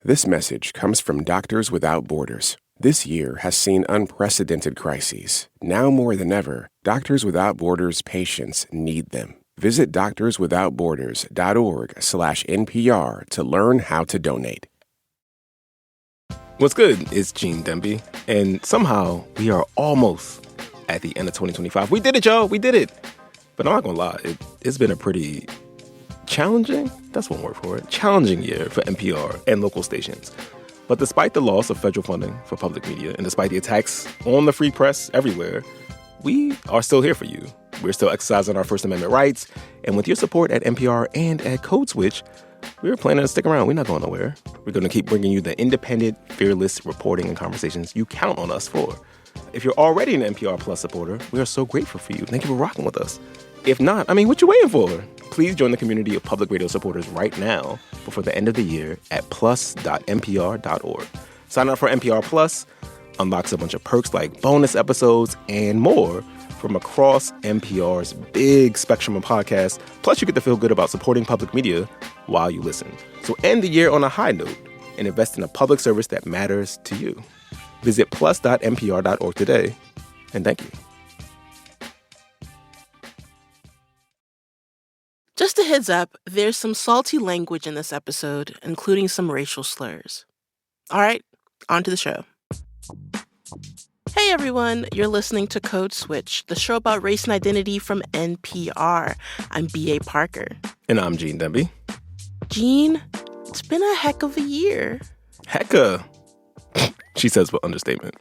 This message comes from Doctors Without Borders. This year has seen unprecedented crises. Now more than ever, Doctors Without Borders patients need them. Visit doctorswithoutborders.org/NPR to learn how to donate. What's good? It's Gene Demby, and somehow we are almost at the end of 2025. We did it, y'all. We did it. But I'm not gonna lie, it's been a pretty challenging, that's one word for it, challenging year for NPR and local stations. But despite the loss of federal funding for public media and despite the attacks on the free press everywhere, we are still here for you. We're still exercising our First Amendment rights. And with your support at NPR and at Code Switch, we're planning to stick around. We're not going nowhere. We're going to keep bringing you the independent, fearless reporting and conversations you count on us for. If you're already an NPR Plus supporter, we are so grateful for you. Thank you for rocking with us. If not, what you waiting for? Please join the community of public radio supporters right now before the end of the year at plus.npr.org. Sign up for NPR Plus, unlocks a bunch of perks like bonus episodes and more from across NPR's big spectrum of podcasts. Plus, you get to feel good about supporting public media while you listen. So end the year on a high note and invest in a public service that matters to you. Visit plus.npr.org today, and thank you. Just a heads up, there's some salty language in this episode, including some racial slurs. All right, on to the show. Hey everyone, you're listening to Code Switch, the show about race and identity from NPR. I'm B.A. Parker. And I'm Gene Demby. Gene, it's been a heck of a year. Hecka, she says with understatement.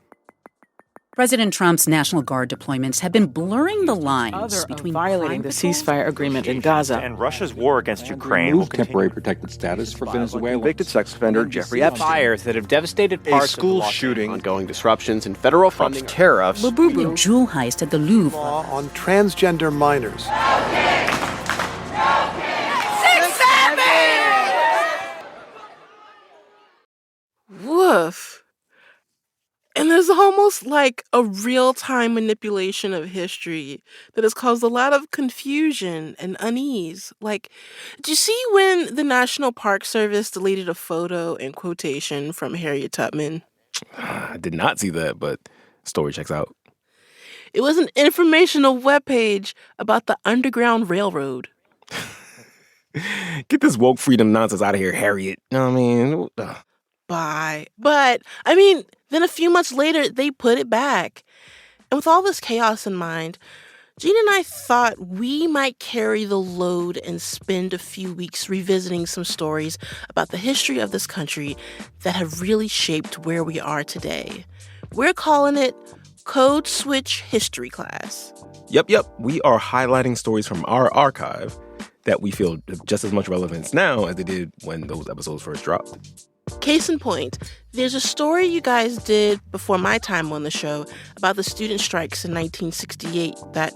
President Trump's National Guard deployments have been blurring the lines between violating the ceasefire agreement in Gaza and Russia's war against Ukraine. Remove temporary protected status for Venezuela. Convicted sex offender Jeffrey Epstein. Fires that have devastated parts of school of shooting. Ongoing disruptions in federal funding. Tariffs. A jewel heist at the Louvre. Law on transgender minors. 6-7! Woof. And there's almost like a real-time manipulation of history that has caused a lot of confusion and unease. Like, did you see when the National Park Service deleted a photo and quotation from Harriet Tubman? I did not see that, but story checks out. It was an informational webpage about the Underground Railroad. Get this woke freedom nonsense out of here, Harriet. You know what I mean? Bye. But, then a few months later, they put it back. And with all this chaos in mind, Gene and I thought we might carry the load and spend a few weeks revisiting some stories about the history of this country that have really shaped where we are today. We're calling it Code Switch History Class. Yep. We are highlighting stories from our archive that we feel have just as much relevance now as they did when those episodes first dropped. Case in point, there's a story you guys did before my time on the show about the student strikes in 1968 that,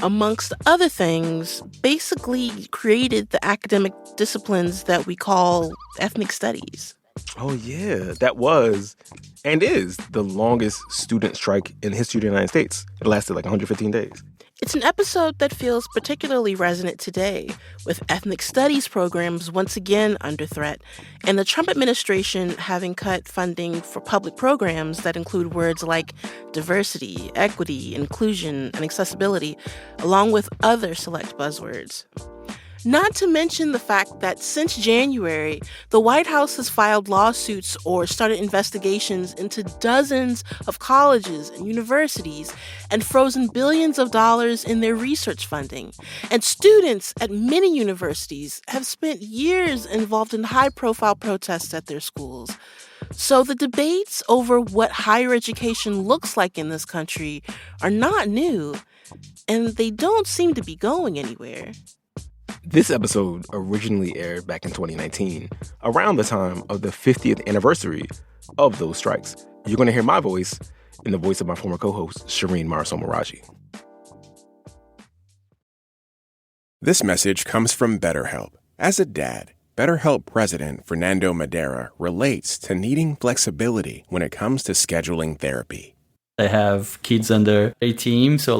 amongst other things, basically created the academic disciplines that we call ethnic studies. Oh, yeah. That was and is the longest student strike in the history of the United States. It lasted like 115 days. It's an episode that feels particularly resonant today, with ethnic studies programs once again under threat, and the Trump administration having cut funding for public programs that include words like diversity, equity, inclusion, and accessibility, along with other select buzzwords. Not to mention the fact that since January, the White House has filed lawsuits or started investigations into dozens of colleges and universities and frozen billions of dollars in their research funding. And students at many universities have spent years involved in high-profile protests at their schools. So the debates over what higher education looks like in this country are not new, and they don't seem to be going anywhere. This episode originally aired back in 2019, around the time of the 50th anniversary of those strikes. You're going to hear my voice in the voice of my former co-host, Shireen Marisol Meraji. This message comes from BetterHelp. As a dad, BetterHelp President Fernando Madera relates to needing flexibility when it comes to scheduling therapy. I have kids under 18, so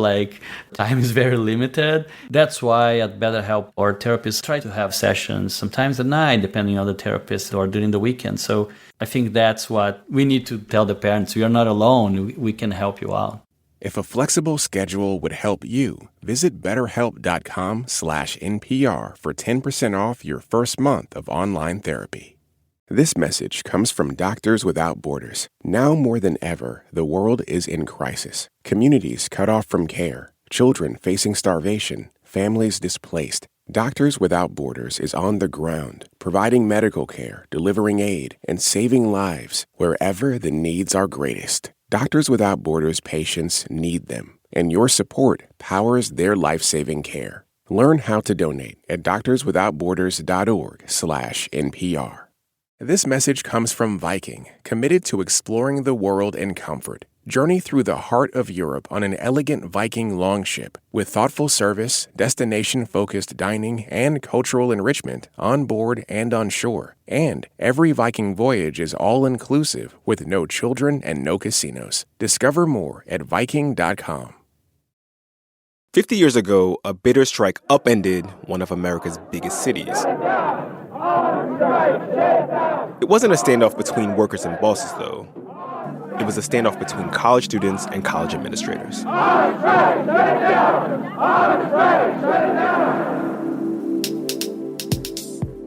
time is very limited. That's why at BetterHelp, our therapists try to have sessions sometimes at night, depending on the therapist, or during the weekend. So I think that's what we need to tell the parents. You're not alone. We can help you out. If a flexible schedule would help you, visit betterhelp.com/NPR for 10% off your first month of online therapy. This message comes from Doctors Without Borders. Now more than ever, the world is in crisis. Communities cut off from care, children facing starvation, families displaced. Doctors Without Borders is on the ground, providing medical care, delivering aid, and saving lives wherever the needs are greatest. Doctors Without Borders patients need them, and your support powers their life-saving care. Learn how to donate at doctorswithoutborders.org/NPR. This message comes from Viking, committed to exploring the world in comfort. Journey through the heart of Europe on an elegant Viking longship with thoughtful service, destination-focused dining, and cultural enrichment on board and on shore. And every Viking voyage is all-inclusive with no children and no casinos. Discover more at Viking.com. 50 years ago, a bitter strike upended one of America's biggest cities. It wasn't a standoff between workers and bosses, though. It was a standoff between college students and college administrators.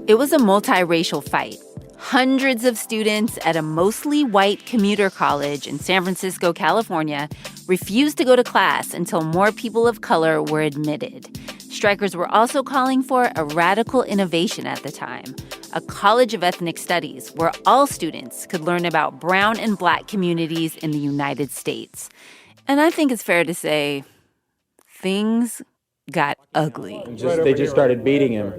It was a multiracial fight. Hundreds of students at a mostly white commuter college in San Francisco, California, refused to go to class until more people of color were admitted. Strikers were also calling for a radical innovation at the time, a college of ethnic studies where all students could learn about brown and black communities in the United States. And I think it's fair to say things got ugly. They just started beating him.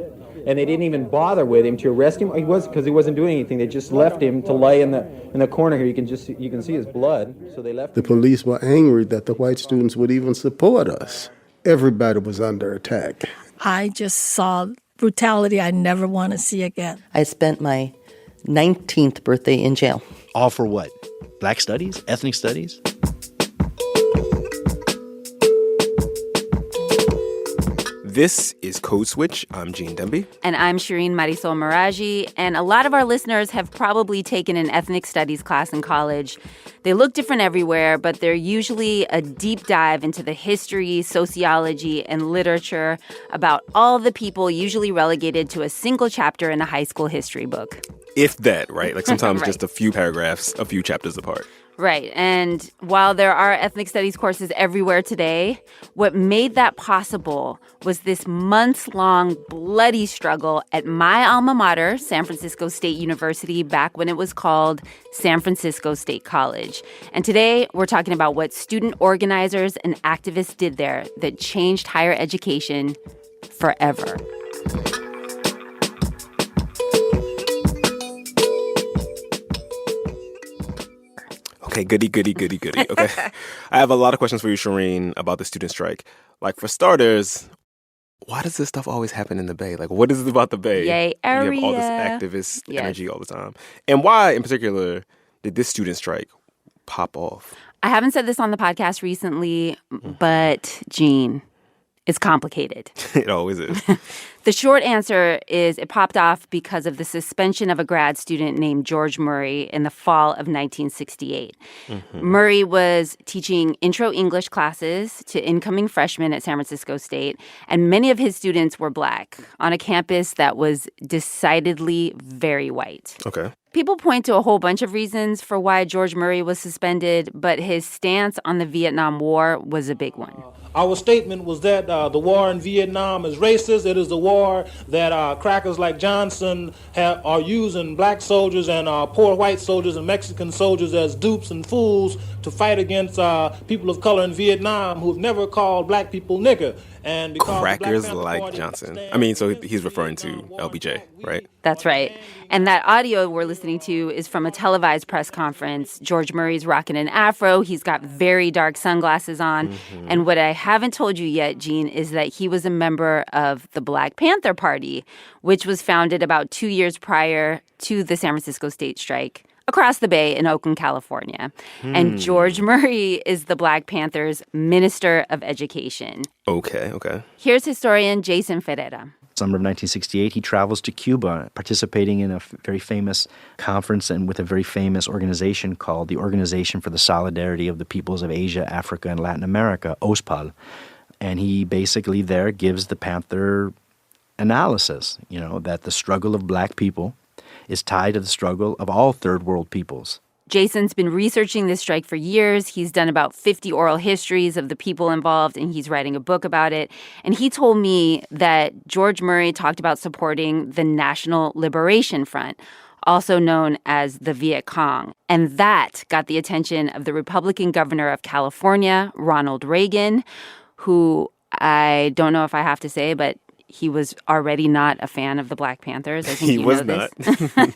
And they didn't even bother with him to arrest him. Because he wasn't doing anything. They just left him to lay in the corner here. You can see his blood. So they left him. The police were angry that the white students would even support us. Everybody was under attack. I just saw brutality I never want to see again. I spent my 19th birthday in jail. All for what? Black studies? Ethnic studies? This is Code Switch. I'm Gene Demby. And I'm Shireen Marisol Meraji. And a lot of our listeners have probably taken an ethnic studies class in college. They look different everywhere, but they're usually a deep dive into the history, sociology, and literature about all the people usually relegated to a single chapter in a high school history book. If that, right? Like sometimes Right. just a few paragraphs, a few chapters apart. Right. And while there are ethnic studies courses everywhere today, what made that possible was this months-long bloody struggle at my alma mater, San Francisco State University, back when it was called San Francisco State College. And today, we're talking about what student organizers and activists did there that changed higher education forever. Okay, goody. Okay. I have a lot of questions for you, Shireen, about the student strike. Like, for starters, why does this stuff always happen in the Bay? Like, what is it about the Bay? Yay, area. You have all this activist Yes. energy all the time. And why, in particular, did this student strike pop off? I haven't said this on the podcast recently, but, Gene, it's complicated. It always is. The short answer is it popped off because of the suspension of a grad student named George Murray in the fall of 1968. Murray was teaching intro English classes to incoming freshmen at San Francisco State, and many of his students were Black on a campus that was decidedly very white. Okay. People point to a whole bunch of reasons for why George Murray was suspended, but his stance on the Vietnam War was a big one. Our statement was that the war in Vietnam is racist. It is the war that crackers like Johnson are using black soldiers and poor white soldiers and Mexican soldiers as dupes and fools to fight against people of color in Vietnam who've never called black people nigger. And because Crackers like Johnson. I mean, so he's referring to LBJ, right? That's right. And that audio we're listening to is from a televised press conference. George Murray's rocking an afro. He's got very dark sunglasses on. And what I haven't told you yet, Gene, is that he was a member of the Black Panther Party, which was founded about 2 years prior to the San Francisco State strike. across the bay in Oakland, California. And George Murray is the Black Panthers' Minister of Education. Okay. Here's historian Jason Ferreira. Summer of 1968, he travels to Cuba, participating in a very famous conference and with a very famous organization called the Organization for the Solidarity of the Peoples of Asia, Africa, and Latin America, OSPAL. And he basically there gives the Panther analysis, that the struggle of black people is tied to the struggle of all third world peoples. Jason's been researching this strike for years. He's done about 50 oral histories of the people involved, and he's writing a book about it. And he told me that George Murray talked about supporting the National Liberation Front, also known as the Viet Cong. And that got the attention of the Republican governor of California, Ronald Reagan, who I don't know if I have to say, but he was already not a fan of the Black Panthers. I think he was not.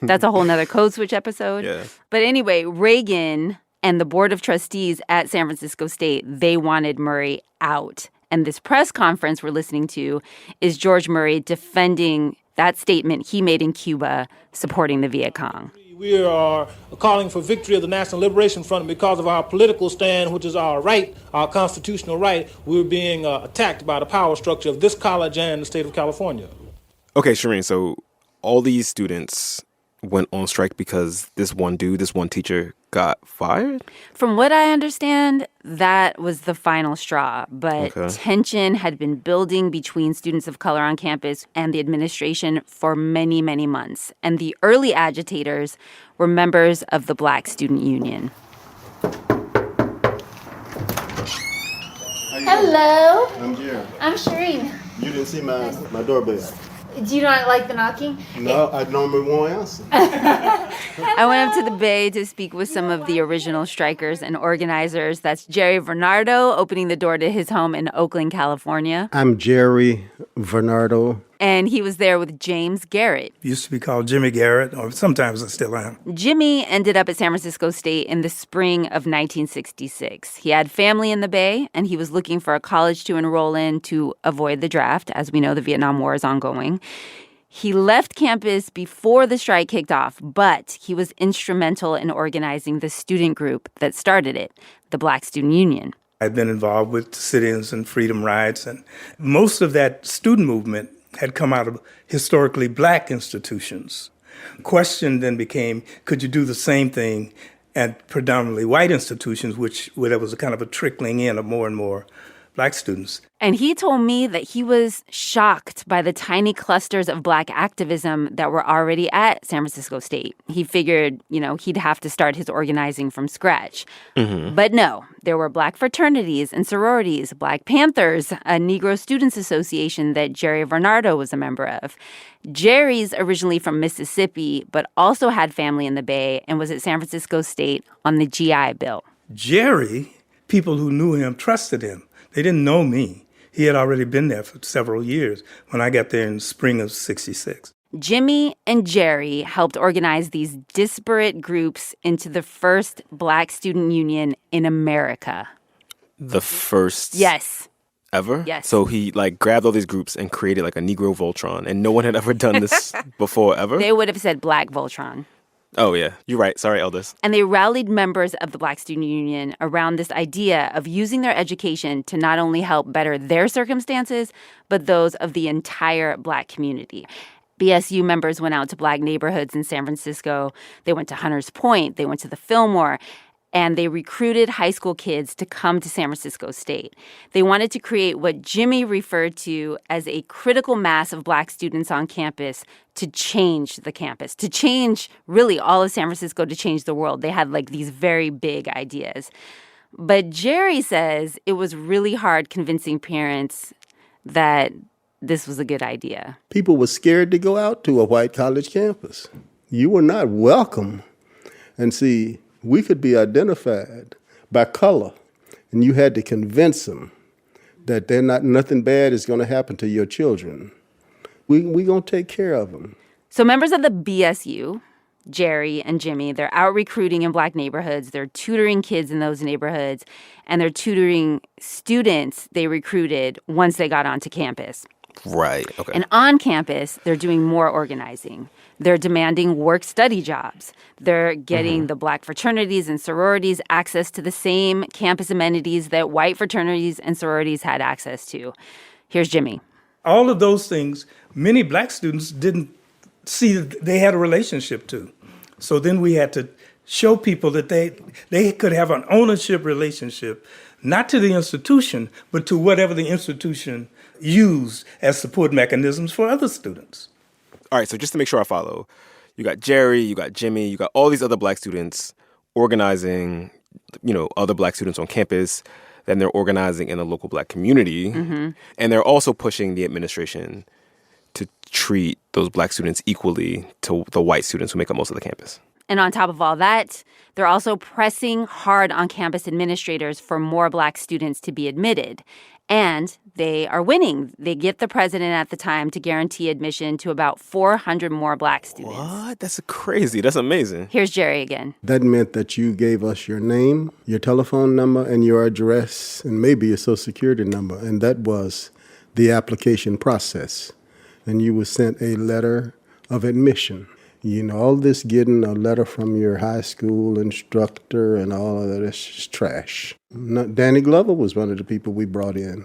That's a whole nother Code Switch episode. Yeah. But anyway, Reagan and the Board of Trustees at San Francisco State, they wanted Murray out. And this press conference we're listening to is George Murray defending that statement he made in Cuba supporting the Viet Cong. We are calling for victory of the National Liberation Front because of our political stand, which is our right, our constitutional right. We're being attacked by the power structure of this college and the state of California. Okay, Shireen, so all these students went on strike because this one teacher got fired? From what I understand, that was the final straw. But tension had been building between students of color on campus and the administration for many, many months. And the early agitators were members of the Black Student Union. Hello. I'm Jerry. I'm Shireen. You didn't see my doorbell. Do you not like the knocking? No, I normally won't answer. I went up to the Bay to speak with some of the original strikers and organizers. That's Jerry Vernardo opening the door to his home in Oakland, California. I'm Jerry Vernardo. And he was there with James Garrett. Used to be called Jimmy Garrett, or sometimes I still am. Jimmy ended up at San Francisco State in the spring of 1966. He had family in the Bay, and he was looking for a college to enroll in to avoid the draft. As we know, the Vietnam War is ongoing. He left campus before the strike kicked off, but he was instrumental in organizing the student group that started it, the Black Student Union. I've been involved with sit-ins and freedom rides, and most of that student movement had come out of historically black institutions. The question then became, could you do the same thing at predominantly white institutions, where there was a kind of a trickling in of more and more black students? And he told me that he was shocked by the tiny clusters of black activism that were already at San Francisco State. He figured, he'd have to start his organizing from scratch. Mm-hmm. But no, there were black fraternities and sororities, Black Panthers, a Negro Students Association that Jerry Vernardo was a member of. Jerry's originally from Mississippi, but also had family in the Bay and was at San Francisco State on the GI Bill. Jerry, people who knew him trusted him. They didn't know me. He had already been there for several years when I got there in the spring of '66. Jimmy and Jerry helped organize these disparate groups into the first Black Student Union in America. The first? Yes. Ever? Yes. So he grabbed all these groups and created a Negro Voltron, and no one had ever done this before, ever? They would have said Black Voltron. Oh, yeah. You're right. Sorry, elders. And they rallied members of the Black Student Union around this idea of using their education to not only help better their circumstances, but those of the entire Black community. BSU members went out to Black neighborhoods in San Francisco. They went to Hunters Point. They went to the Fillmore. And they recruited high school kids to come to San Francisco State. They wanted to create what Jimmy referred to as a critical mass of Black students on campus to change the campus, to change really all of San Francisco, to change the world. They had these very big ideas. But Jerry says it was really hard convincing parents that this was a good idea. People were scared to go out to a white college campus. You were not welcome. And see, we could be identified by color, and you had to convince them that nothing bad is going to happen to your children. We're going to take care of them. So members of the BSU, Jerry and Jimmy, they're out recruiting in Black neighborhoods. They're tutoring kids in those neighborhoods, and they're tutoring students they recruited once they got onto campus. Right. Okay. And on campus, they're doing more organizing. They're demanding work-study jobs. They're getting the black fraternities and sororities access to the same campus amenities that white fraternities and sororities had access to. Here's Jimmy. All of those things, many black students didn't see that they had a relationship to. So then we had to show people that they could have an ownership relationship, not to the institution, but to whatever the institution used as support mechanisms for other students. All right, so just to make sure I follow, you got Jerry, you got Jimmy, you got all these other black students organizing, other black students on campus. Then they're organizing in the local black community. And they're also pushing the administration to treat those black students equally to the white students who make up most of the campus. And on top of all that, they're also pressing hard on campus administrators for more black students to be admitted. And they are winning. They get the president at the time to guarantee admission to about 400 more black students. What? That's crazy. That's amazing. Here's Jerry again. That meant that you gave us your name, your telephone number, and your address, and maybe your social security number. And that was the application process. And you were sent a letter of admission. All this getting a letter from your high school instructor and all of that is trash. Danny Glover was one of the people we brought in.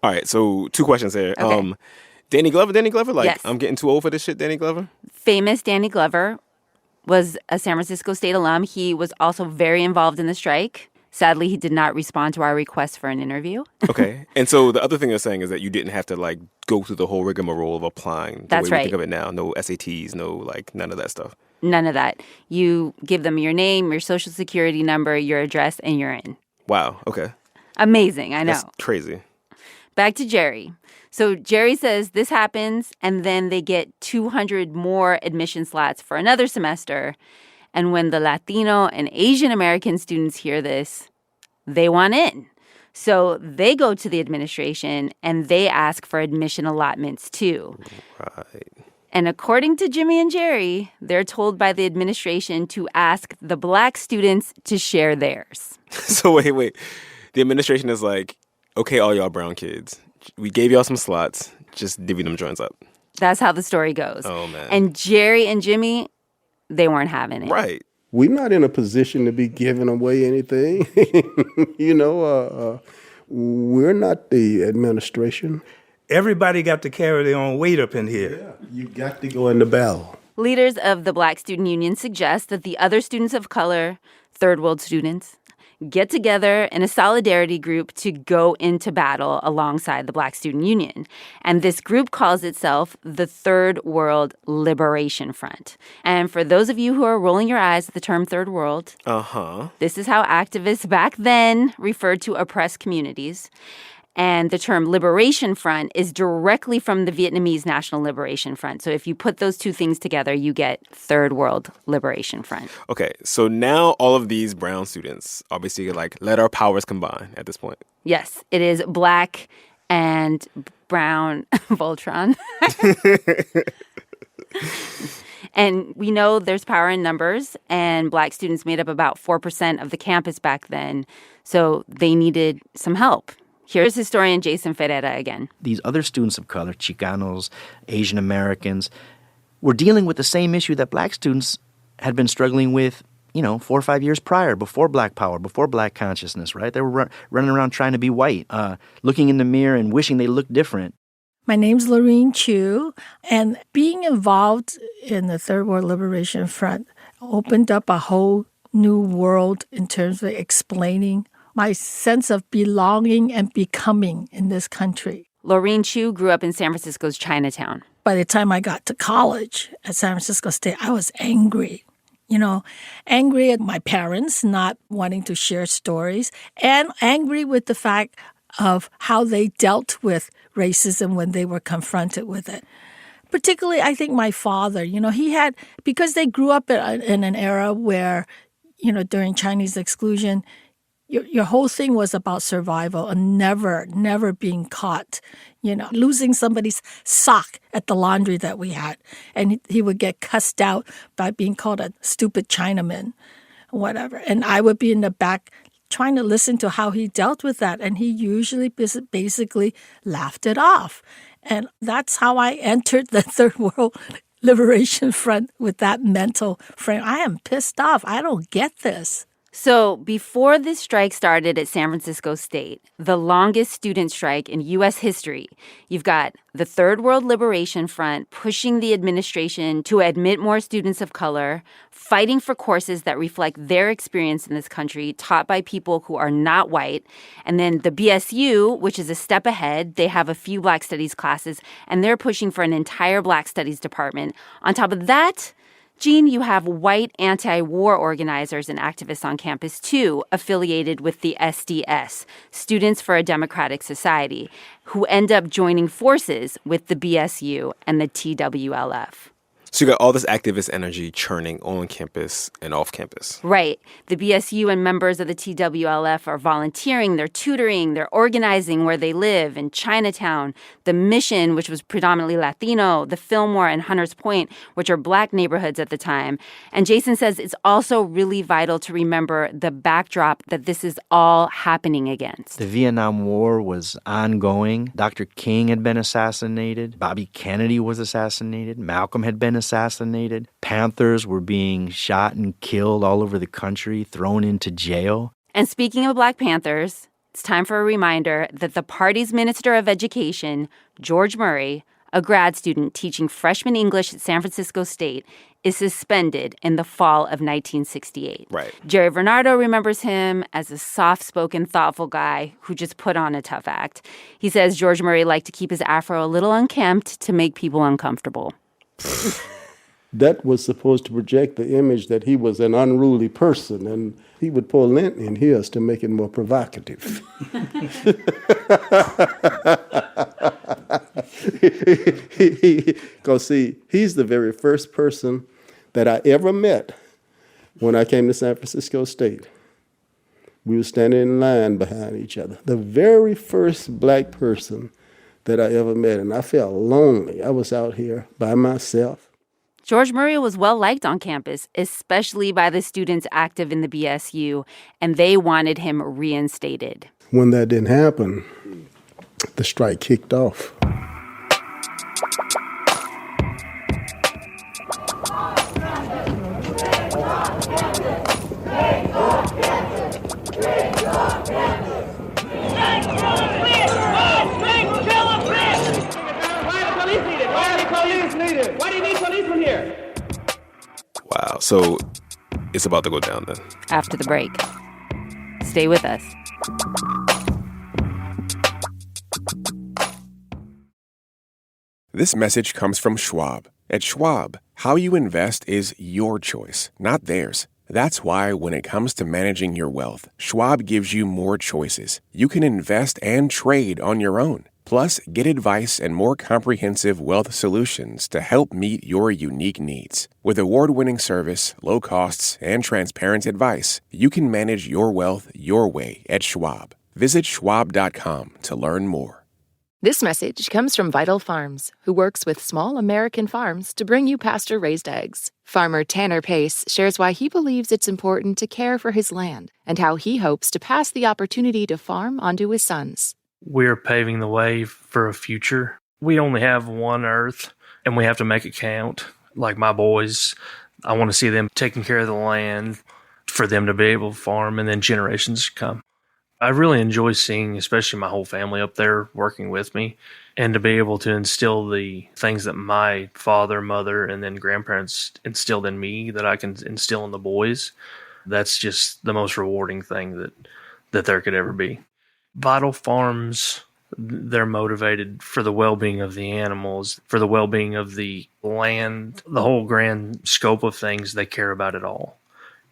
All right, so 2 questions here. Okay. Danny Glover? Like, yes. I'm getting too old for this shit, Danny Glover? Famous Danny Glover was a San Francisco State alum. He was also very involved in the strike. Sadly, he did not respond to our request for an interview. Okay. And so the other thing they're saying is that you didn't have to, go through the whole rigmarole of applying the way we think of it now. No SATs, none of that stuff. None of that. You give them your name, your social security number, your address, and you're in. Wow. Okay. Amazing, I know. That's crazy. Back to Jerry. So Jerry says this happens, and then they get 200 more admission slots for another semester. And when the Latino and Asian American students hear this, they want in. So they go to the administration and they ask for admission allotments too. Right. And according to Jimmy and Jerry, they're told by the administration to ask the black students to share theirs. So wait. The administration is like, okay, all y'all brown kids, we gave y'all some slots, just divvy them joints up. That's how the story goes. Oh, man. And Jerry and Jimmy, they weren't having it. Right. We're not in a position to be giving away anything. We're not the administration. Everybody got to carry their own weight up in here. Yeah, you got to go in the battle. Leaders of the Black Student Union suggest that the other students of color, third world students, get together in a solidarity group to go into battle alongside the Black Student Union. And this group calls itself the Third World Liberation Front. And for those of you who are rolling your eyes at the term Third World, this is how activists back then referred to oppressed communities. And the term Liberation Front is directly from the Vietnamese National Liberation Front. So if you put those two things together, you get Third World Liberation Front. Okay, so now all of these brown students are basically like, let our powers combine at this point. Yes, it is black and brown Voltron. And we know there's power in numbers, and black students made up about 4% of the campus back then. So they needed some help. Here's historian Jason Ferreira again. These other students of color, Chicanos, Asian Americans, were dealing with the same issue that black students had been struggling with, 4 or 5 years prior, before Black Power, before Black consciousness, right? They were running around trying to be white, looking in the mirror and wishing they looked different. My name's Lorene Chu, and being involved in the Third World Liberation Front opened up a whole new world in terms of explaining my sense of belonging and becoming in this country. Lorene Chu grew up in San Francisco's Chinatown. By the time I got to college at San Francisco State, I was angry. Angry at my parents not wanting to share stories, and angry with the fact of how they dealt with racism when they were confronted with it. Particularly, I think my father, he had, because they grew up in an era where, during Chinese exclusion, your whole thing was about survival and never being caught, losing somebody's sock at the laundry that we had. And he would get cussed out by being called a stupid Chinaman, whatever. And I would be in the back trying to listen to how he dealt with that. And he usually basically laughed it off. And that's how I entered the Third World Liberation Front with that mental frame. I am pissed off. I don't get this. So before this strike started at San Francisco State, the longest student strike in U.S. history, you've got the Third World Liberation Front pushing the administration to admit more students of color, fighting for courses that reflect their experience in this country, taught by people who are not white. And then the BSU, which is a step ahead, they have a few Black Studies classes, and they're pushing for an entire Black Studies department. On top of that, Gene, you have white anti-war organizers and activists on campus, too, affiliated with the SDS, Students for a Democratic Society, who end up joining forces with the BSU and the TWLF. So you got all this activist energy churning on campus and off campus. Right. The BSU and members of the TWLF are volunteering, they're tutoring, they're organizing where they live in Chinatown, the Mission, which was predominantly Latino, the Fillmore and Hunters Point, which are Black neighborhoods at the time. And Jason says it's also really vital to remember the backdrop that this is all happening against. The Vietnam War was ongoing. Dr. King had been assassinated. Bobby Kennedy was assassinated. Malcolm had been assassinated. Panthers were being shot and killed all over the country, thrown into jail. And speaking of Black Panthers, it's time for a reminder that the party's Minister of Education, George Murray, a grad student teaching freshman English at San Francisco State, is suspended in the fall of 1968. Right. Jerry Varnado remembers him as a soft-spoken, thoughtful guy who just put on a tough act. He says George Murray liked to keep his afro a little unkempt to make people uncomfortable. That was supposed to project the image that he was an unruly person, and he would pull lint in his to make it more provocative. Because, see, he's the very first person that I ever met when I came to San Francisco State. We were standing in line behind each other. The very first Black person that I ever met, and I felt lonely. I was out here by myself. George Murray was well-liked on campus, especially by the students active in the BSU, and they wanted him reinstated. When that didn't happen, the strike kicked off. Why do you need policemen here? Wow. So it's about to go down then. After the break. Stay with us. This message comes from Schwab. At Schwab, how you invest is your choice, not theirs. That's why when it comes to managing your wealth, Schwab gives you more choices. You can invest and trade on your own. Plus, get advice and more comprehensive wealth solutions to help meet your unique needs. With award-winning service, low costs, and transparent advice, you can manage your wealth your way at Schwab. Visit schwab.com to learn more. This message comes from Vital Farms, who works with small American farms to bring you pasture-raised eggs. Farmer Tanner Pace shares why he believes it's important to care for his land and how he hopes to pass the opportunity to farm onto his sons. We're paving the way for a future. We only have one earth, and we have to make it count. Like my boys, I want to see them taking care of the land for them to be able to farm and then generations to come. I really enjoy seeing, especially my whole family up there working with me, and to be able to instill the things that my father, mother, and then grandparents instilled in me that I can instill in the boys. That's just the most rewarding thing that there could ever be. Vital Farms, they're motivated for the well-being of the animals, for the well-being of the land, the whole grand scope of things. They care about it all,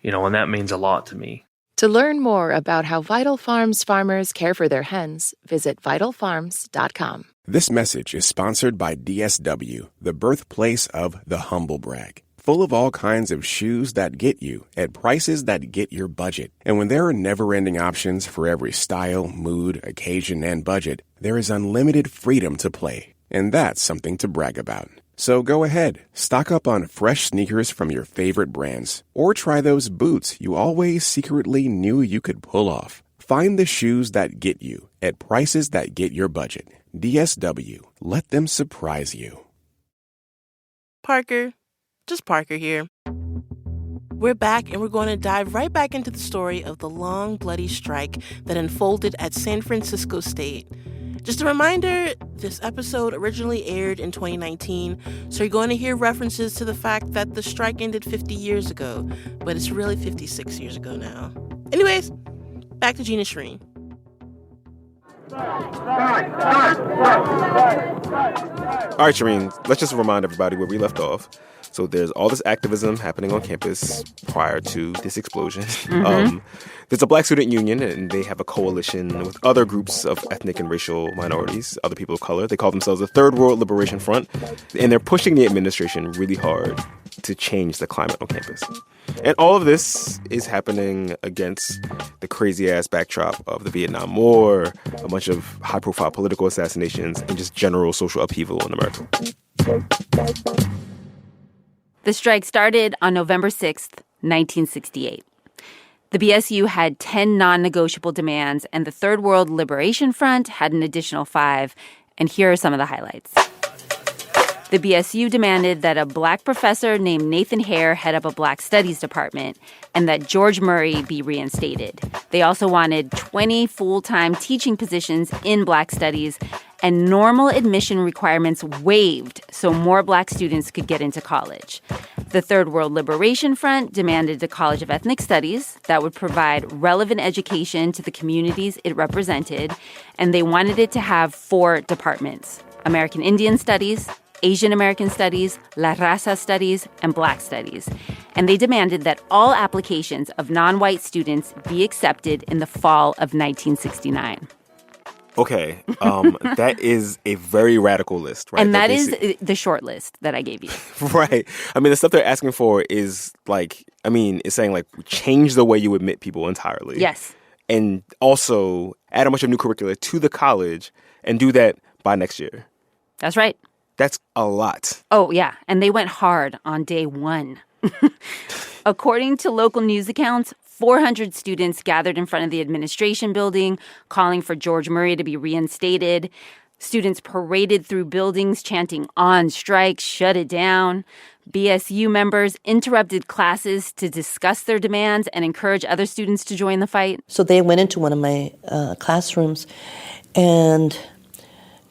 and that means a lot to me. To learn more about how Vital Farms farmers care for their hens, visit vitalfarms.com. This message is sponsored by DSW, the birthplace of the humble brag. Full of all kinds of shoes that get you at prices that get your budget. And when there are never-ending options for every style, mood, occasion, and budget, there is unlimited freedom to play. And that's something to brag about. So go ahead, stock up on fresh sneakers from your favorite brands. Or try those boots you always secretly knew you could pull off. Find the shoes that get you at prices that get your budget. DSW, let them surprise you. Parker. Just Parker here. We're back, and we're going to dive right back into the story of the long, bloody strike that unfolded at San Francisco State. Just a reminder, this episode originally aired in 2019, so you're going to hear references to the fact that the strike ended 50 years ago, but it's really 56 years ago now. Anyways, back to Gina Shreen. All right, Shireen, let's just remind everybody where we left off. So there's all this activism happening on campus prior to this explosion. There's a Black student union, and they have a coalition with other groups of ethnic and racial minorities, other people of color. They call themselves the Third World Liberation Front, and they're pushing the administration really hard to change the climate on campus. And all of this is happening against the crazy-ass backdrop of the Vietnam War, a bunch of high-profile political assassinations, and just general social upheaval in America. The strike started on November 6th, 1968. The BSU had 10 non-negotiable demands, and the Third World Liberation Front had an additional 5. And here are some of the highlights. The BSU demanded that a Black professor named Nathan Hare head up a Black Studies department and that George Murray be reinstated. They also wanted 20 full-time teaching positions in Black Studies and normal admission requirements waived so more Black students could get into college. The Third World Liberation Front demanded a College of Ethnic Studies that would provide relevant education to the communities it represented, and they wanted it to have 4 departments: American Indian Studies, Asian American Studies, La Raza Studies, and Black Studies. And they demanded that all applications of non-white students be accepted in the fall of 1969. Okay, that is a very radical list, right? And that is the short list that I gave you. Right. I mean, the stuff they're asking for is like, it's saying like change the way you admit people entirely. Yes. And also add a bunch of new curricula to the college and do that by next year. That's right. That's a lot. Oh, yeah. And they went hard on day 1. According to local news accounts, 400 students gathered in front of the administration building, calling for George Murray to be reinstated. Students paraded through buildings, chanting, "On strike, shut it down." BSU members interrupted classes to discuss their demands and encourage other students to join the fight. So they went into one of my classrooms and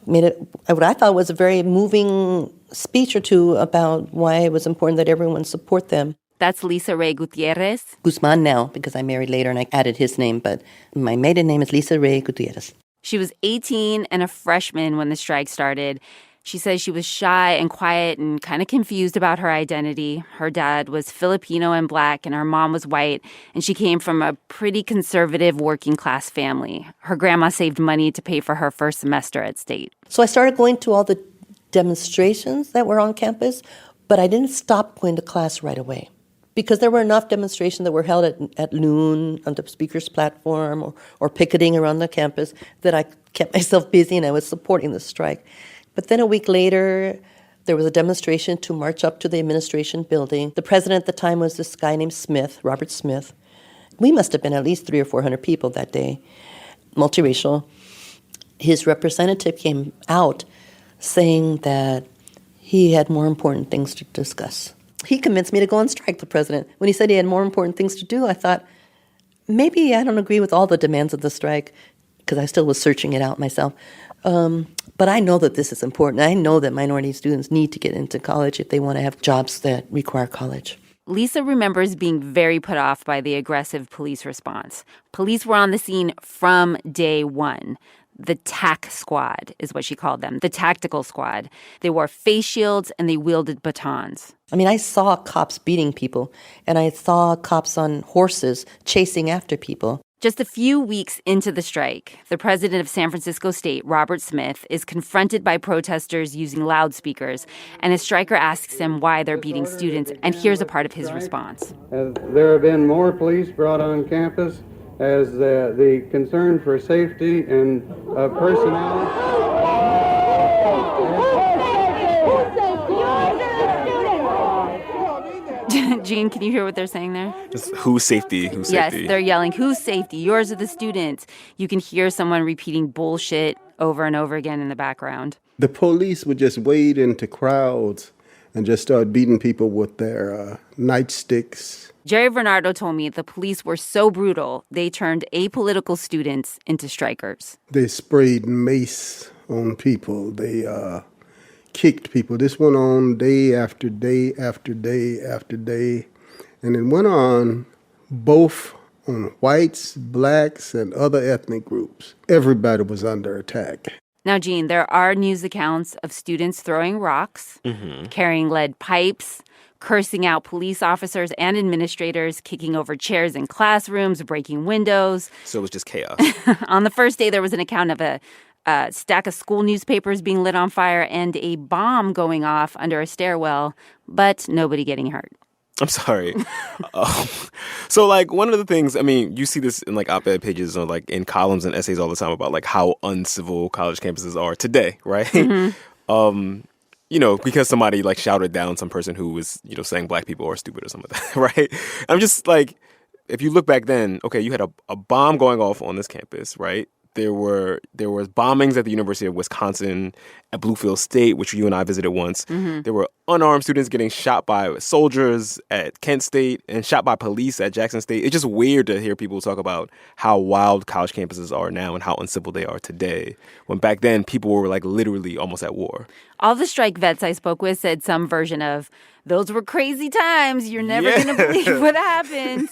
made it what I thought was a very moving speech or two about why it was important that everyone support them. That's Lisa Ray Gutierrez. Guzman now, because I married later and I added his name, but my maiden name is Lisa Ray Gutierrez. She was 18 and a freshman when the strike started. She says she was shy and quiet and kind of confused about her identity. Her dad was Filipino and Black, and her mom was white, and she came from a pretty conservative working-class family. Her grandma saved money to pay for her first semester at State. So I started going to all the demonstrations that were on campus, but I didn't stop going to class right away because there were enough demonstrations that were held at noon on the speaker's platform or picketing around the campus that I kept myself busy and I was supporting the strike. But then a week later, there was a demonstration to march up to the administration building. The president at the time was this guy named Smith, Robert Smith. We must have been at least 300 or 400 people that day, multiracial. His representative came out saying that he had more important things to discuss. He convinced me to go on strike, the president. When he said he had more important things to do, I thought, maybe I don't agree with all the demands of the strike, because I still was searching it out myself. But I know that this is important. I know that minority students need to get into college if they want to have jobs that require college. Lisa remembers being very put off by the aggressive police response. Police were on the scene from day 1. The TAC squad is what she called them, the tactical squad. They wore face shields and they wielded batons. I mean, I saw cops beating people, and I saw cops on horses chasing after people. Just a few weeks into the strike, the president of San Francisco State, Robert Smith, is confronted by protesters using loudspeakers, and a striker asks him why they're beating students, and here's a part of his response. There have been more police brought on campus as the concern for safety and personnel. Gene, can you hear what they're saying there? Just whose safety? Whose safety? Yes, they're yelling, whose safety? Yours or the students? You can hear someone repeating bullshit over and over again in the background. The police would just wade into crowds and just started beating people with their nightsticks. Jerry Bernardo told me the police were so brutal, they turned apolitical students into strikers. They sprayed mace on people. They kicked people. This went on day after day after day after day. And it went on both on whites, blacks, and other ethnic groups. Everybody was under attack. Now, Gene, there are news accounts of students throwing rocks, carrying lead pipes, cursing out police officers and administrators, kicking over chairs in classrooms, breaking windows. So it was just chaos. On the first day, there was an account of a stack of school newspapers being lit on fire and a bomb going off under a stairwell, but nobody getting hurt. I'm sorry. So, like, one of the things, I mean, you see this in, like, op-ed pages or, like, in columns and essays all the time about, like, how uncivil college campuses are today, right? You know, because somebody, like, shouted down some person who was, you know, saying black people are stupid or something like that, right? I'm just, like, if you look back then, okay, you had a bomb going off on this campus, right? There was bombings at the University of Wisconsin, at Bluefield State, which you and I visited once. There were unarmed students getting shot by soldiers at Kent State and shot by police at Jackson State. It's just weird to hear people talk about how wild college campuses are now and how uncivil they are today, when back then people were like literally almost at war. All the strike vets I spoke with said some version of, those were crazy times. You're never going to believe what happened.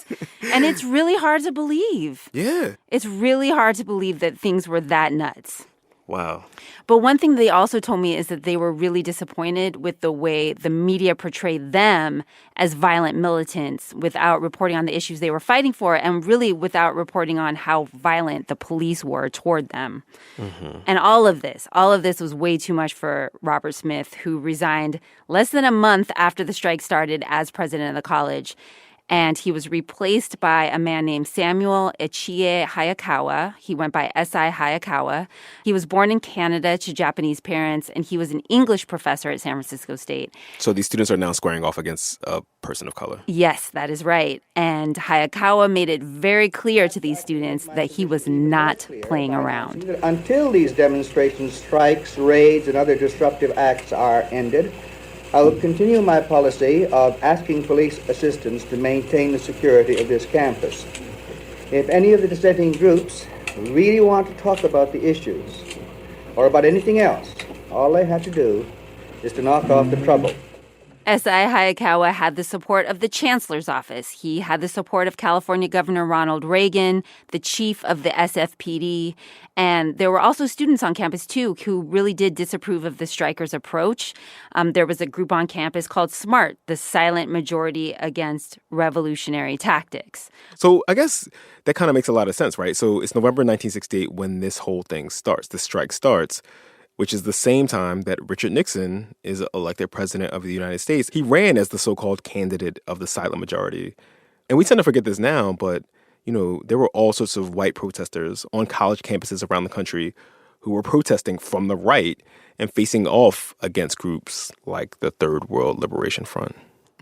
And it's really hard to believe. Yeah. It's really hard to believe that things were that nuts. Wow. But one thing they also told me is that they were really disappointed with the way the media portrayed them as violent militants without reporting on the issues they were fighting for and really without reporting on how violent the police were toward them. And all of this was way too much for Robert Smith, who resigned less than a month after the strike started as president of the college. And he was replaced by a man named Samuel Ichie Hayakawa. He went by S.I. Hayakawa. He was born in Canada to Japanese parents, and he was an English professor at San Francisco State. So these students are now squaring off against a person of color. Yes, that is right. And Hayakawa made it very clear to these students that he was not playing around. Until these demonstrations, strikes, raids, and other disruptive acts are ended, I will continue my policy of asking police assistance to maintain the security of this campus. If any of the dissenting groups really want to talk about the issues or about anything else, all they have to do is to knock off the trouble. S.I. Hayakawa had the support of the chancellor's office. He had the support of California Governor Ronald Reagan, the chief of the SFPD, and there were also students on campus, too, who really did disapprove of the strikers' approach. There was a group on campus called SMART, the Silent Majority Against Revolutionary Tactics. So I guess that kind of makes a lot of sense, right? So it's November 1968 when this whole thing starts, the strike starts, which is the same time that Richard Nixon is elected president of the United States. He ran as the so-called candidate of the silent majority. And we tend to forget this now, but, you know, there were all sorts of white protesters on college campuses around the country who were protesting from the right and facing off against groups like the Third World Liberation Front.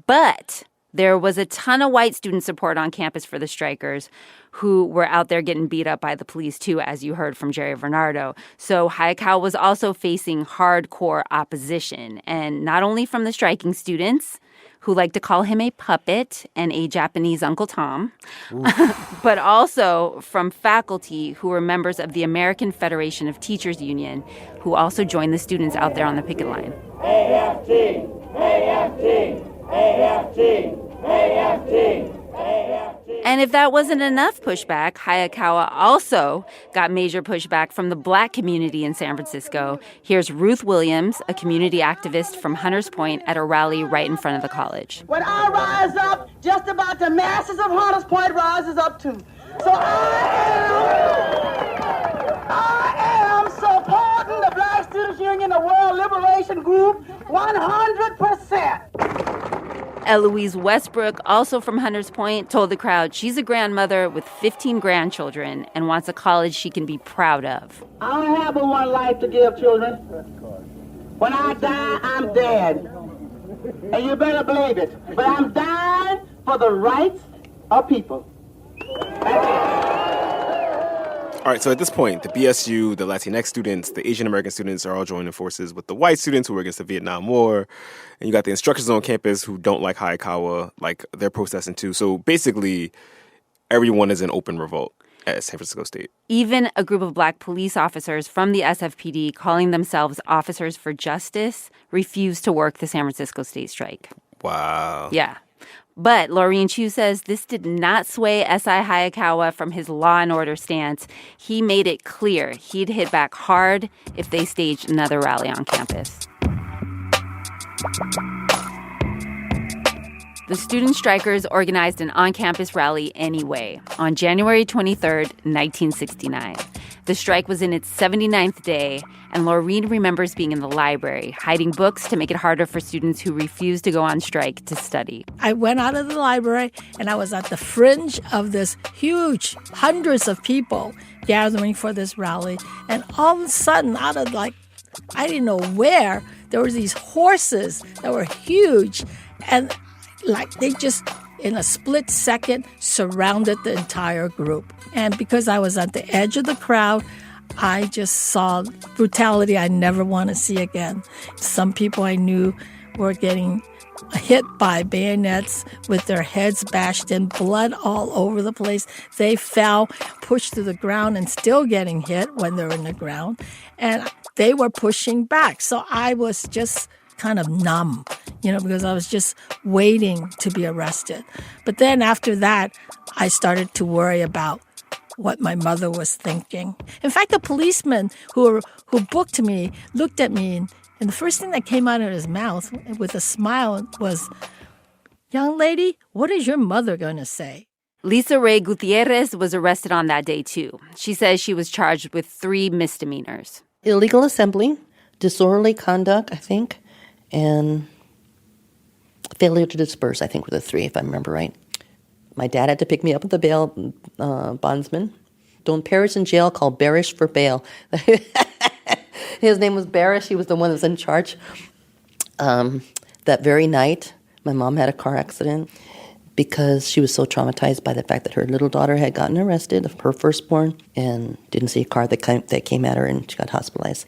But there was a ton of white student support on campus for the strikers who were out there getting beat up by the police, too, as you heard from Jerry Bernardo. So Hayakawa was also facing hardcore opposition, and not only from the striking students, who like to call him a puppet and a Japanese Uncle Tom, but also from faculty who were members of the American Federation of Teachers Union, who also joined the students out there on the picket line. AFT! AFT! AFT! AFT! And if that wasn't enough pushback, Hayakawa also got major pushback from the black community in San Francisco. Here's Ruth Williams, a community activist from Hunters Point, at a rally right in front of the college. When I rise up, just about the masses of Hunters Point rises up too. So I am supporting the Black Students Union, the World Liberation Group, 100%. Eloise Westbrook, also from Hunters Point, told the crowd she's a grandmother with 15 grandchildren and wants a college she can be proud of. I don't have but one life to give, children. When I die, I'm dead. And you better believe it. But I'm dying for the rights of people. All right, so at this point, the BSU, the Latinx students, the Asian American students are all joining forces with the white students who were against the Vietnam War. And you got the instructors on campus who don't like Hayakawa, like they're protesting too. So basically, everyone is in open revolt at San Francisco State. Even a group of Black police officers from the SFPD, calling themselves Officers for Justice, refused to work the San Francisco State strike. Wow. Yeah. But Laureen Chu says this did not sway S.I. Hayakawa from his law and order stance. He made it clear he'd hit back hard if they staged another rally on campus. The student strikers organized an on-campus rally anyway on January 23rd, 1969. The strike was in its 79th day, and Laureen remembers being in the library, hiding books to make it harder for students who refused to go on strike to study. I went out of the library, and I was at the fringe of this huge, hundreds of people gathering for this rally. And all of a sudden, out of I didn't know where, there were these horses that were huge, and they just, in a split second, surrounded the entire group. And because I was at the edge of the crowd, I just saw brutality I never want to see again. Some people I knew were getting hit by bayonets with their heads bashed in, blood all over the place. They fell, pushed to the ground, and still getting hit when they're in the ground. And they were pushing back. So I was just kind of numb, because I was just waiting to be arrested. But then after that, I started to worry about what my mother was thinking. In fact, the policeman who booked me looked at me, and the first thing that came out of his mouth with a smile was, "Young lady, what is your mother going to say?" Lisa Ray Gutierrez was arrested on that day, too. She says she was charged with 3 misdemeanors. Illegal assembly, disorderly conduct, I think, and failure to disperse, I think, were the 3, if I remember right. My dad had to pick me up with the bail bondsman. Don't perish in jail, call Barish for bail. His name was Barish. He was the one that was in charge. That very night, my mom had a car accident because she was so traumatized by the fact that her little daughter had gotten arrested, her firstborn, and didn't see a car that came at her, and she got hospitalized.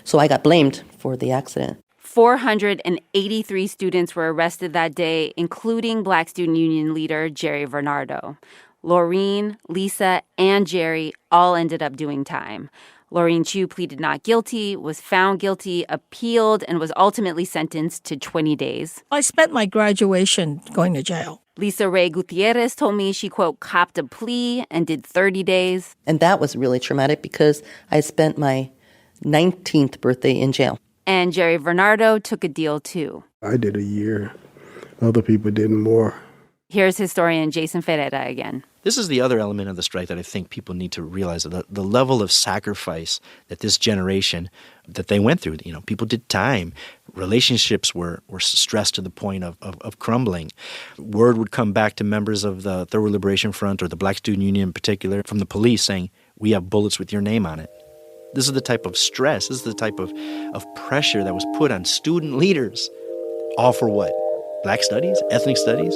So I got blamed for the accident. 483 students were arrested that day, including Black Student Union leader Jerry Varnado. Laureen, Lisa, and Jerry all ended up doing time. Laureen Chu pleaded not guilty, was found guilty, appealed, and was ultimately sentenced to 20 days. I spent my graduation going to jail. Lisa Ray Gutierrez told me she, quote, copped a plea and did 30 days. And that was really traumatic because I spent my 19th birthday in jail. And Jerry Varnado took a deal, too. I did a year. Other people did more. Here's historian Jason Ferreira again. This is the other element of the strike that I think people need to realize, the level of sacrifice that this generation, that they went through. People did time. Relationships were stressed to the point of crumbling. Word would come back to members of the Third World Liberation Front or the Black Student Union in particular from the police saying, "We have bullets with your name on it." This is the type of stress, this is the type of pressure that was put on student leaders. All for what? Black studies? Ethnic studies?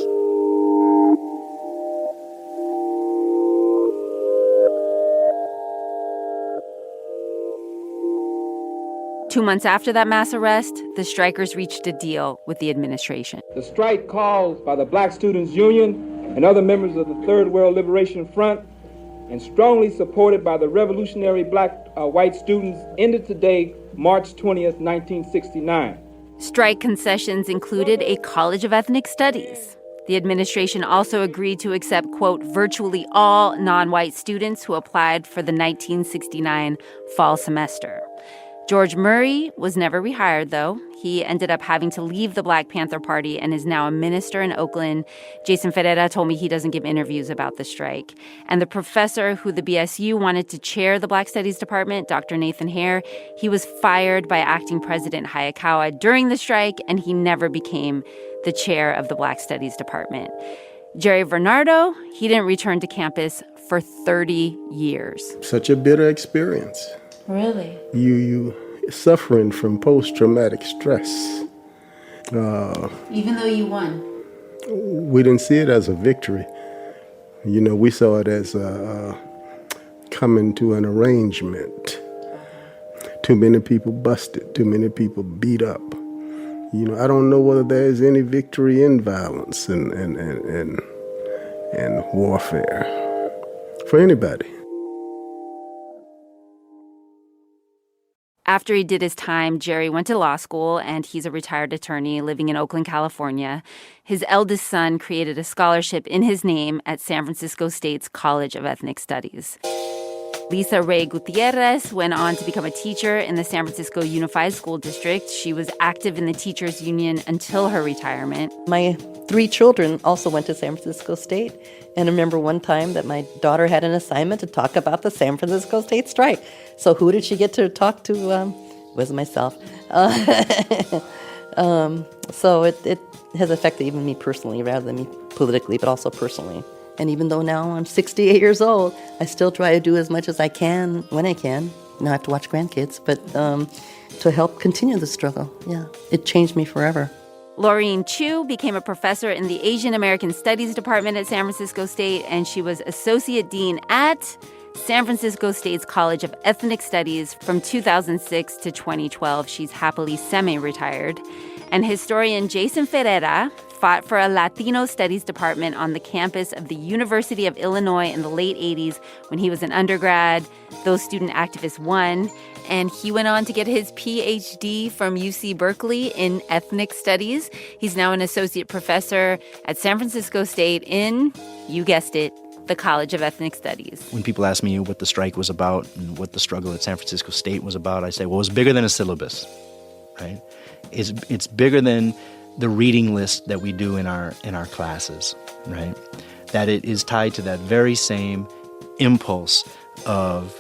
Two months after that mass arrest, the strikers reached a deal with the administration. The strike called by the Black Students Union and other members of the Third World Liberation Front and strongly supported by the revolutionary white students ended today, March 20th, 1969. Strike concessions included a College of Ethnic Studies. The administration also agreed to accept, quote, virtually all non-white students who applied for the 1969 fall semester. George Murray was never rehired, though. He ended up having to leave the Black Panther Party and is now a minister in Oakland. Jason Ferreira told me he doesn't give interviews about the strike. And the professor who the BSU wanted to chair the Black Studies Department, Dr. Nathan Hare, he was fired by acting President Hayakawa during the strike, and he never became the chair of the Black Studies Department. Jerry Varnado, he didn't return to campus for 30 years. Such a bitter experience. Really? You suffering from post-traumatic stress. Even though you won? We didn't see it as a victory. We saw it as coming to an arrangement. Too many people busted, too many people beat up. I don't know whether there is any victory in violence and warfare for anybody. After he did his time, Jerry went to law school, and he's a retired attorney living in Oakland, California. His eldest son created a scholarship in his name at San Francisco State's College of Ethnic Studies. Lisa Ray Gutierrez went on to become a teacher in the San Francisco Unified School District. She was active in the teachers union until her retirement. My 3 children also went to San Francisco State. And I remember one time that my daughter had an assignment to talk about the San Francisco State strike. So who did she get to talk to? It was myself. So it has affected even me personally rather than me politically, but also personally. And even though now I'm 68 years old, I still try to do as much as I can when I can. Now I have to watch grandkids, but to help continue the struggle. Yeah, it changed me forever. Laureen Chu became a professor in the Asian American Studies Department at San Francisco State, and she was associate dean at San Francisco State's College of Ethnic Studies from 2006 to 2012. She's happily semi-retired. And historian Jason Ferreira fought for a Latino studies department on the campus of the University of Illinois in the late 80s when he was an undergrad. Those student activists won, and he went on to get his PhD from UC Berkeley in ethnic studies. He's now an associate professor at San Francisco State in, you guessed it, the College of Ethnic Studies. When people ask me what the strike was about and what the struggle at San Francisco State was about, I say, well, it's bigger than a syllabus, right? It's bigger than the reading list that we do in our classes, right? That it is tied to that very same impulse of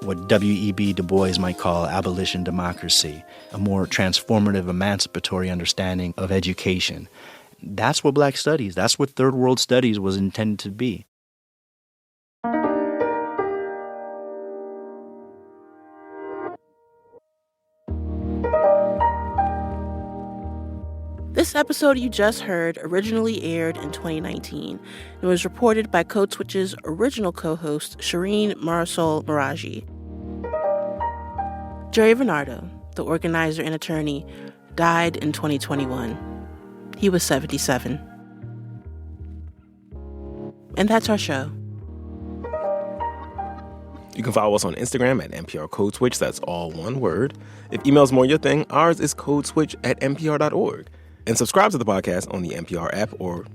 what W.E.B. Du Bois might call abolition democracy, a more transformative, emancipatory understanding of education. That's what Black studies, that's what Third World Studies was intended to be. This episode you just heard originally aired in 2019 and was reported by Code Switch's original co-host, Shireen Marisol Meraji. Jerry Varnado, the organizer and attorney, died in 2021. He was 77. And that's our show. You can follow us on Instagram at NPR Code Switch. That's all one word. If email's more your thing, ours is codeswitch@npr.org. And subscribe to the podcast on the NPR app or,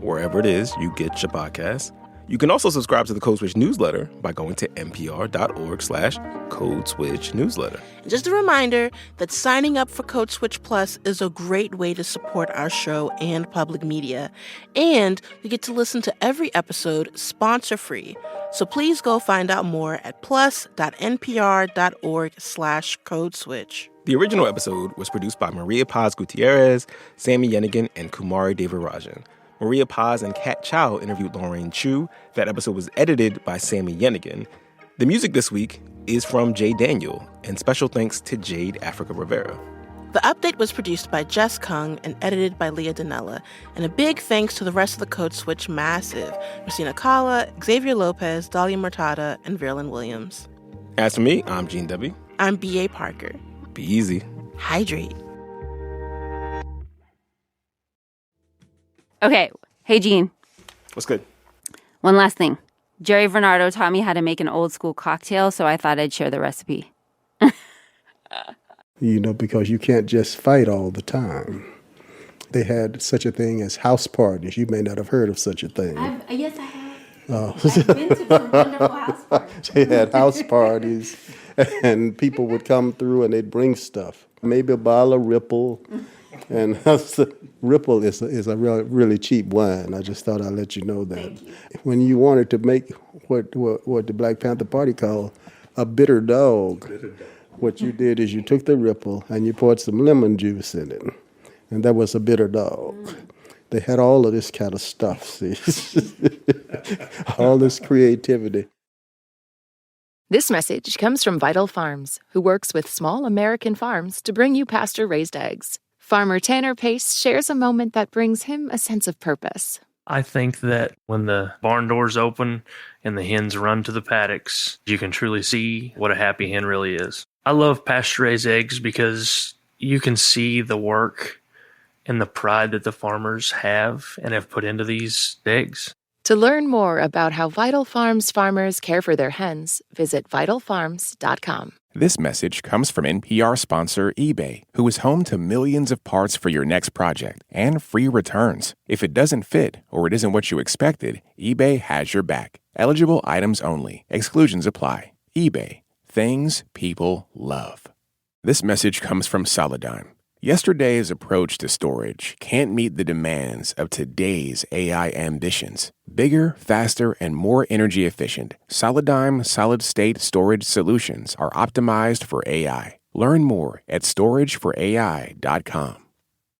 wherever it is you get your podcasts. You can also subscribe to the Code Switch newsletter by going to npr.org/Code Switch newsletter. Just a reminder that signing up for Code Switch Plus is a great way to support our show and public media. And you get to listen to every episode sponsor-free. So please go find out more at plus.npr.org/Code Switch. The original episode was produced by Maria Paz Gutierrez, Sammy Yenigan, and Kumari Devarajan. Maria Paz and Kat Chow interviewed Laureen Chu. That episode was edited by Sammy Yenigan. The music this week is from Jay Daniel, and special thanks to Jade Africa Rivera. The update was produced by Jess Kung and edited by Leah Donnella. And a big thanks to the rest of the Code Switch massive: Christina Kala, Xavier Lopez, Dahlia Murtada, and Verlin Williams. As for me, I'm Gene Debbie. I'm B.A. Parker. Be easy. Hydrate. Okay. Hey, Gene. What's good? One last thing. Jerry Varnado taught me how to make an old school cocktail, so I thought I'd share the recipe. Because you can't just fight all the time. They had such a thing as house parties. You may not have heard of such a thing. Yes, I have. I've been to some wonderful house parties. They had house parties, and people would come through and they'd bring stuff. Maybe a bottle of Ripple. And Ripple is a really cheap wine. I just thought I'd let you know that. When you wanted to make what the Black Panther Party called a bitter dog, what you did is you took the Ripple and you poured some lemon juice in it. And that was a bitter dog. They had all of this kind of stuff, see? All this creativity. This message comes from Vital Farms, who works with small American farms to bring you pasture-raised eggs. Farmer Tanner Pace shares a moment that brings him a sense of purpose. I think that when the barn doors open and the hens run to the paddocks, you can truly see what a happy hen really is. I love pasture-raised eggs because you can see the work and the pride that the farmers have and have put into these eggs. To learn more about how Vital Farms farmers care for their hens, visit vitalfarms.com. This message comes from NPR sponsor eBay, who is home to millions of parts for your next project and free returns. If it doesn't fit or it isn't what you expected, eBay has your back. Eligible items only. Exclusions apply. eBay. Things people love. This message comes from Solidigm. Yesterday's approach to storage can't meet the demands of today's AI ambitions. Bigger, faster, and more energy efficient, Solidigm solid-state storage solutions are optimized for AI. Learn more at storageforai.com.